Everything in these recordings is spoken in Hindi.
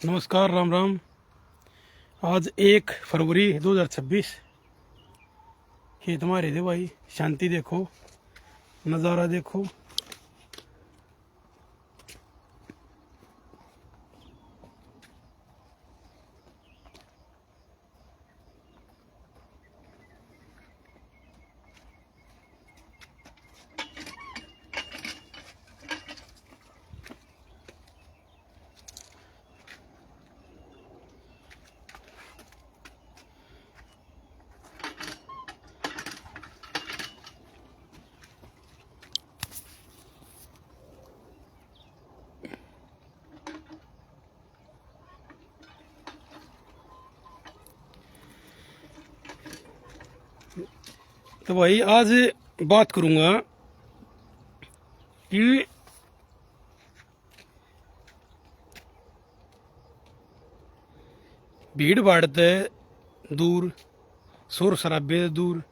नमस्कार, राम राम। आज 1 फरवरी 2026। खेत हमारे थे भाई। शांति देखो, नज़ारा देखो। तो भाई आज बात करूंगा कि भीड़ भाड़ ते दूर, शोर शराबे से दूर,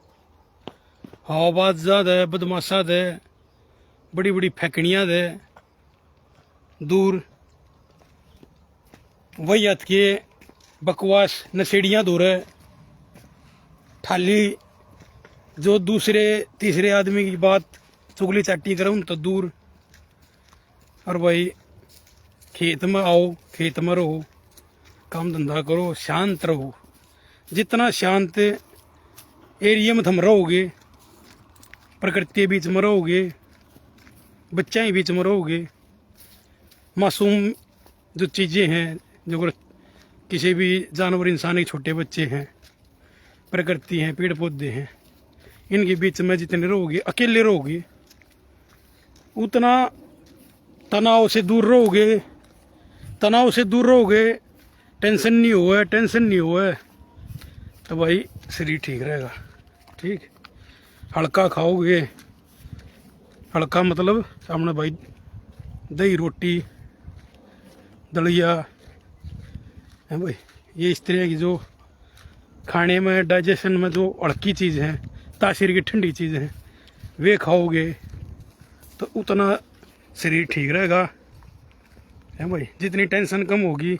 हवाबाज ज़्यादा है, बदमाशा दे, बड़ी बड़ी फैकड़ियाँ दे दूर, वैयत के बकवास नशेड़ियाँ दूर है, ठाली जो दूसरे तीसरे आदमी की बात चुगली चाटी करे उन तो दूर। और भाई खेत में आओ, खेत में रहो, काम धंधा करो, शांत रहो। जितना शांत एरिया में तुम रहोगे, प्रकृति के बीच में रहोगे, बच्चा के बीच में रहोगे, मासूम जो चीज़ें हैं, जो किसी भी जानवर इंसान के छोटे बच्चे हैं, प्रकृति हैं, पेड़ पौधे हैं, इनके बीच में जितने रहोगे, अकेले रहोगे, उतना तनाव से दूर रहोगे। तनाव से दूर रहोगे, टेंशन नहीं हुआ तो भाई शरीर ठीक रहेगा। ठीक, हल्का खाओगे, हल्का मतलब सामने भाई दही रोटी दलिया है भाई, ये इस तरह की जो खाने में डाइजेशन में जो हल्की चीज़ है, तासीर की ठंडी चीज़ है, वे खाओगे तो उतना शरीर ठीक रहेगा है भाई। जितनी टेंशन कम होगी,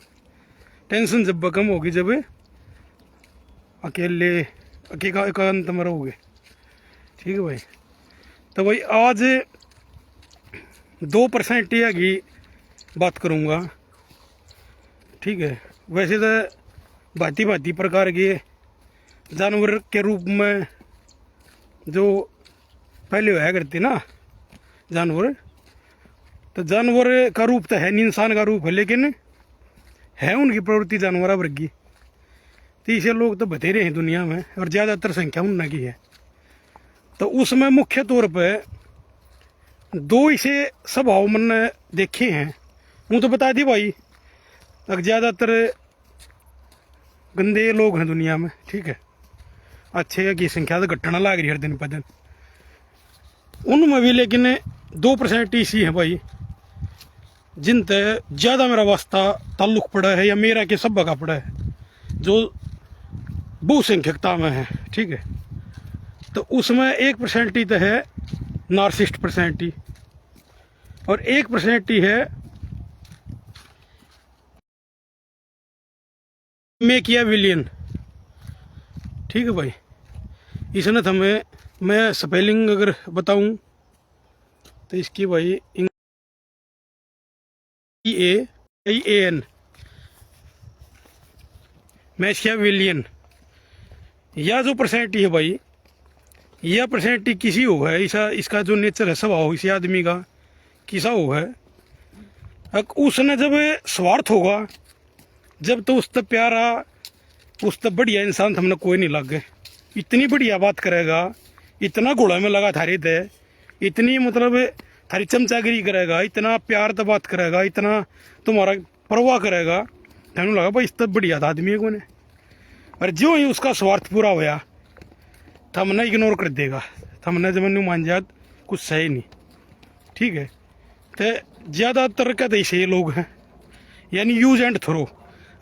टेंशन जब कम होगी जब एकांत में रहोगे। ठीक है भाई। तो भाई आज 2% की बात करूँगा। ठीक है, वैसे तो भांति भांति प्रकार के जानवर के रूप में जो पहले हुआ करते ना जानवर, तो जानवर का रूप तो है नहीं, इंसान का रूप है, लेकिन है उनकी प्रवृत्ति जानवर वर्ग की। तीसरे लोग तो बतेरे हैं दुनिया में और ज़्यादातर संख्या उनकी की है। तो उसमें मुख्य तौर पर 2 इसे स्वभाव मैंने देखे हैं। वो तो बता दी भाई, अब ज़्यादातर गंदे लोग हैं दुनिया में। ठीक है, अच्छे की संख्या तो घटना लाग रही है हर दिन पर दिन उनमें भी, लेकिन 2% ऐसी है भाई जिनते ज़्यादा मेरा वास्ता ताल्लुक पड़ा है, या मेरा के सब का पड़ा है, जो बहुसंख्यकता में है। ठीक है, तो उसमें 1% ही तो है नार्सिस्ट परसेंट ही, और 1% ही है मैकियावेलियन। ठीक है भाई, इसने तो हमें, मैं स्पेलिंग अगर बताऊं तो इसकी भाई EAIAN मैकियावेलियन। यह जो परसेंटी है भाई, यह परसेंटी किसी हो है, इसका जो नेचर है स्वभाव इसी आदमी का किसा हो है। उसने जब स्वार्थ होगा, जब तो उस तक प्यारा, उस तक बढ़िया इंसान हमने कोई नहीं लग गए। इतनी बढ़िया बात करेगा, इतना घोड़ा में लगा थारी थे, इतनी मतलब थारी चमचागिरी करेगा, इतना प्यार तो बात करेगा, इतना तुम्हारा परवाह करेगा, तेन लगा भाई इस तक बढ़िया था आदमी को ने। और जो ही उसका स्वार्थ पूरा होया तो हमने इग्नोर कर देगा, तो हमने जब नहीं मान जात कुछ सही नहीं। ठीक है, तो ज़्यादातर का तो ऐसे लोग हैं, यानी यूज एंड थ्रो।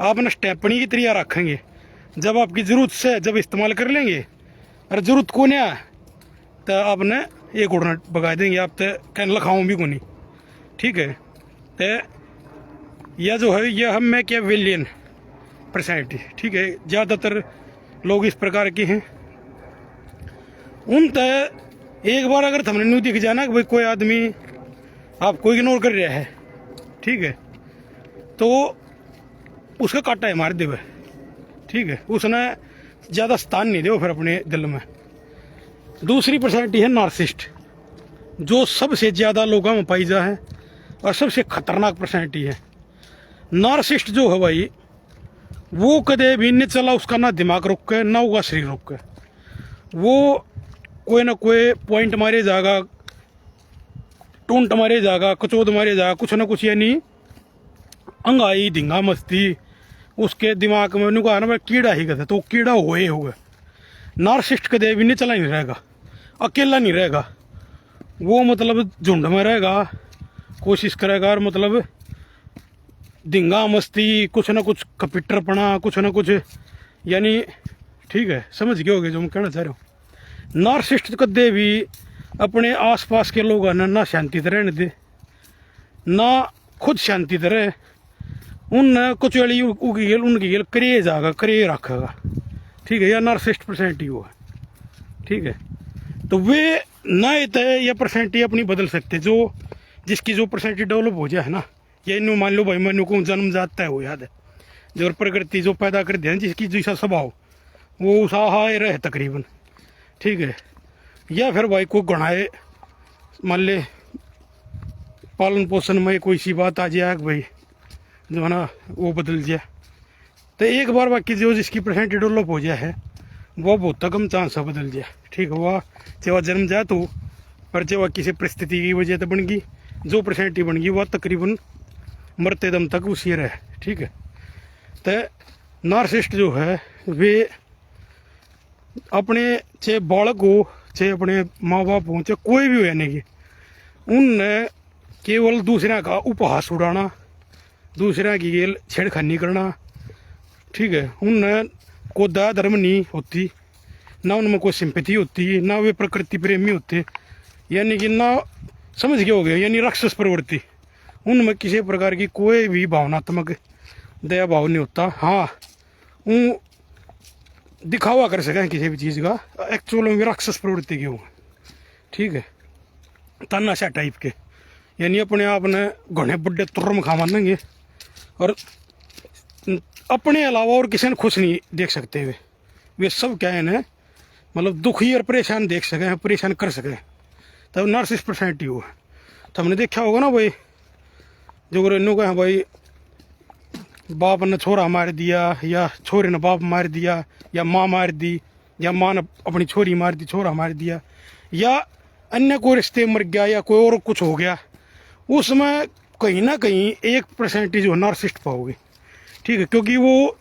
आपने स्टेपनी की तरिया रखेंगे, जब आपकी ज़रूरत से जब इस्तेमाल कर लेंगे, और ज़रूरत को नहीं आया तो आपने एक उड़ना भगा देंगे, आप तो कहने लखाऊँ भी को नहीं। ठीक है, तो यह जो है यह हम मैकियावेलियन पर्सनैलिटी, ठीक है, ज़्यादातर लोग इस प्रकार के हैं। उन तय एक बार अगर थमने न्यू दिख जाना कि भाई कोई आदमी आपको इग्नोर कर रहा है, ठीक है, तो उसका काटा है मार देवे, ठीक है, उसने ज़्यादा स्थान नहीं दे फिर अपने दिल में। दूसरी पर्सनैलिटी है नार्सिस्ट, जो सबसे ज़्यादा लोगों में पाई जा है और सबसे खतरनाक पर्सनैलिटी है। नार्सिस्ट जो है भाई वो कदे भी नहीं चला, उसका ना दिमाग रुक के ना उसका शरीर रुक के, वो कोई ना कोई पॉइंट मारे जाएगा, टूंट मारे जाएगा, कचोद मारे जाएगा, कुछ ना कुछ, यानी अंगाई धिंगा मस्ती उसके दिमाग में उन्होंने कहा ना कीड़ा ही कहते, तो कीड़ा हुए होगा। नार्सिस्ट कदे भी नहीं चला नहीं रहेगा, अकेला नहीं रहेगा, वो मतलब झुंड में रहेगा, कोशिश करेगा, और मतलब धिंगा मस्ती, कुछ ना कुछ कपिटरपना, कुछ ना कुछ, यानी ठीक है, समझ गए होगे जो मैं कहना चाह रहा हूँ। नार्सिस्ट कदे भी अपने आसपास के लोगों ने ना शांति से रहने दे, ना खुद शांति से रहे, उन कुछ वाली उनकी गेल करे जाएगा, करे रखेगा, ठीक है, या नार्सिस्ट पर्सनैलिटी वो है, ठीक है। तो वे ना तय या पर्सनैलिटी अपनी बदल सकते, जो जिसकी जो पर्सनैलिटी डेवलप हो जाए ना, या इन मान लो भाई मैंने को जन्म जाता है वो याद है, जो प्रकृति जो पैदा कर दिया जिसकी जैसा स्वभाव वो उसाहा रहे तकरीबन, ठीक है। या फिर भाई को गढ़ाए मान ले पालन पोषण में कोई सी बात आ जाए भाई जो है ना वो बदल जाए, तो एक बार बाकी जो जिसकी पर्सनैलिटी डेवलप हो जाए है वो बहुत कम चांस है बदल जाए, ठीक है। वह चाहे जन्म जाए तो, पर चाहे किसी परिस्थिति की वजह से बन गई, जो पर्सनैलिटी बन गई वह तकरीबन मरते दम तक उसी रहे, ठीक है। तो नार्सिस्ट जो है वे अपने चाहे बालक हो, चाहे अपने माँ बाप हो, चाहे कोई भी हो, यानी कि उनने केवल दूसरे का उपहास उड़ाना, दूसरे की गेल छेड़खानी करना, ठीक है। उनने को दया धर्म नहीं होती, ना उनमें कोई सिंपैथी होती, ना वे प्रकृति प्रेमी होते, यानी कि ना समझ गए हो गए, यानी राक्षस प्रवृत्ति, उनमें किसी प्रकार की कोई भी भावनात्मक दया भाव नहीं होता। हाँ, वो दिखावा कर सकें किसी भी चीज़ का, एक्चुअल में राक्षस प्रवृत्ति के हों, ठीक है, तानाशाह टाइप के, यानी अपने आप ने घने बड़े तुर्रम खा मानेंगे और अपने अलावा और किसी ने खुश नहीं देख सकते। वे सब क्या है ना, मतलब दुखी और परेशान देख सकें, परेशान कर सकें, तब नार्सिस्ट पर्सनैलिटी हो। तो हमने देखा होगा ना भाई, जो इन्हों का भाई बाप ने छोरा मार दिया, या छोरे ने बाप मार दिया, या माँ मार दी, या माँ ने अपनी छोरी मार दी, छोरा मार दिया, या अन्य कोई रिश्ते मर गया, या कोई और कुछ हो गया, उसमें कहीं ना कहीं एक पर्सनैलिटी जो नार्सिस्ट पाओगे, ठीक है, क्योंकि वो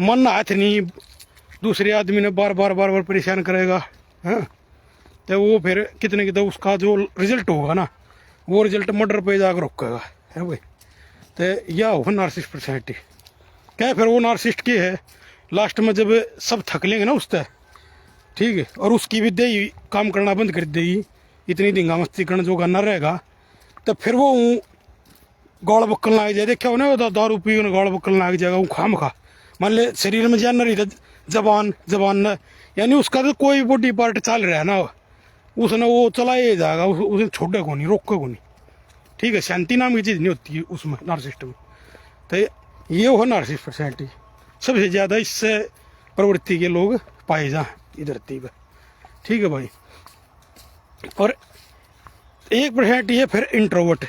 मन हाथ नहीं दूसरे आदमी ने बार बार परेशान करेगा, हाँ, तो वो फिर कितने की तो उसका जो रिजल्ट होगा ना, वो रिजल्ट मर्डर पे जाकर रोकेगा, है भाई। तो यह होगा नार्सिस्ट पर्सनैलिटी। क्या फिर वो नार्सिस्ट की है, लास्ट में जब सब थक लेंगे ना उससे, ठीक है, और उसकी भी दे काम करना बंद कर देगी, इतनी धिंगा मस्ती करना जो करना रहेगा, तो फिर वो गाड़ बक्कल लग जाए। देखा हो ना, दारू पी गाड़ बक्कल लग जाएगा, वो खाम खा मान ले शरीर में जान रही था, जबान न, यानी उसका तो कोई बॉडी पार्ट चल रहा है ना, उसने वो चला ही जाएगा, उसे छोड़े को नहीं, रोके को नहीं, ठीक है। शांति नाम की चीज़ नहीं होती है उसमें, नार्सिस्ट में। तो ये हो नार्सिस्ट पर्सनैलिटी, सबसे ज़्यादा इससे प्रवृत्ति के लोग पाए जाए इधर पर, ठीक है भाई। और एक पर्सनैलिटी है फिर इंट्रोवर्ट,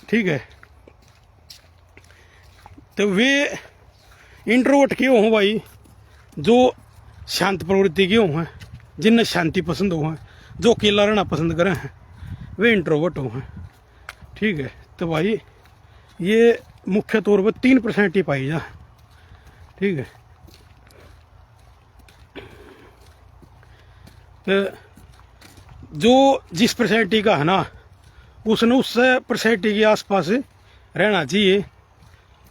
ठीक है। तो वे इंट्रोवर्ट क्यों हो भाई, जो शांत प्रवृत्ति के हों, जिन्हें शांति पसंद हो, जो अकेला रहना पसंद करें हैं, वे इंट्रोवर्ट हो हैं, ठीक है। तो भाई ये मुख्य तौर पर 3 पर्सनैलिटी पाई जा, ठीक है। तो जो जिस पर्सनैलिटी का है ना, उसने उस पर्सनैलिटी के आसपास रहना चाहिए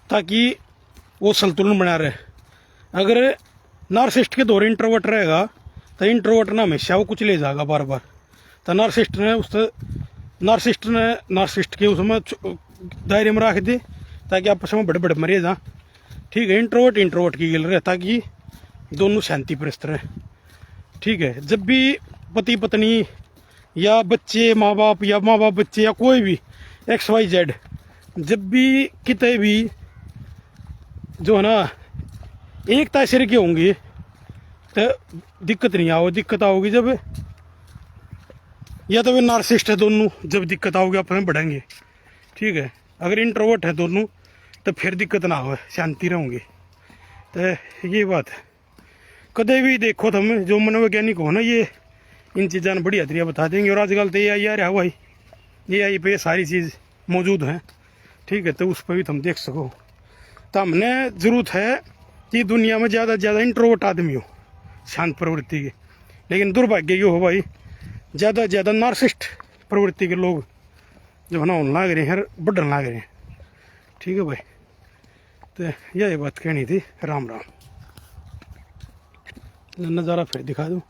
ताकि वो संतुलन बना रहे। अगर नार्सिस्ट के दौरे इंट्रोवर्ट रहेगा तो इंट्रोवर्ट ना हमेशा वो कुछ ले जाएगा बार बार, तो नार्सिस्ट ने उससे नार्सिस्ट के उसमें दायरे में रख दे ताकि आपस में बड़े बड़े मरे जा। ठीक है, इंट्रोवर्ट की गिल रहे ताकि दोनों शांति प्रस्त रहे। ठीक है, जब भी पति पत्नी या बच्चे माँ बाप या माँ बाप बच्चे या कोई भी XYZ जब भी कितने भी जो है ना एकता सिर के होंगे तो दिक्कत नहीं आओ। दिक्कत आओगी जब या तो वे नार्सिस्ट है दोनों, जब दिक्कत आओगी आपस में बढ़ेंगे। ठीक है, अगर इंट्रोवर्ट है दोनों तो फिर दिक्कत ना हो, शांति रहेंगे। तो ये बात है, कदे भी देखो तुम जो मनोवैज्ञानिक हो ना, ये इन चीज़ों ने बढ़िया तरीका बता देंगे। और आजकल तो AI आ रहा है भाई, AI पे सारी चीज़ मौजूद है। ठीक है, तो उस पर भी तुम देख सको। तो हमने ज़रूरत है कि दुनिया में ज़्यादा से ज़्यादा इंट्रोवर्ट आदमी हो, शांत प्रवृत्ति के। लेकिन दुर्भाग्य ये हो भाई, ज़्यादा से ज़्यादा नार्सिस्ट प्रवृत्ति के लोग जो है ना होने लग रहे हैं, बढ़ने लग रहे हैं। ठीक है भाई, तो यही बात कहनी थी। राम राम। नज़ारा फिर दिखा दूँ।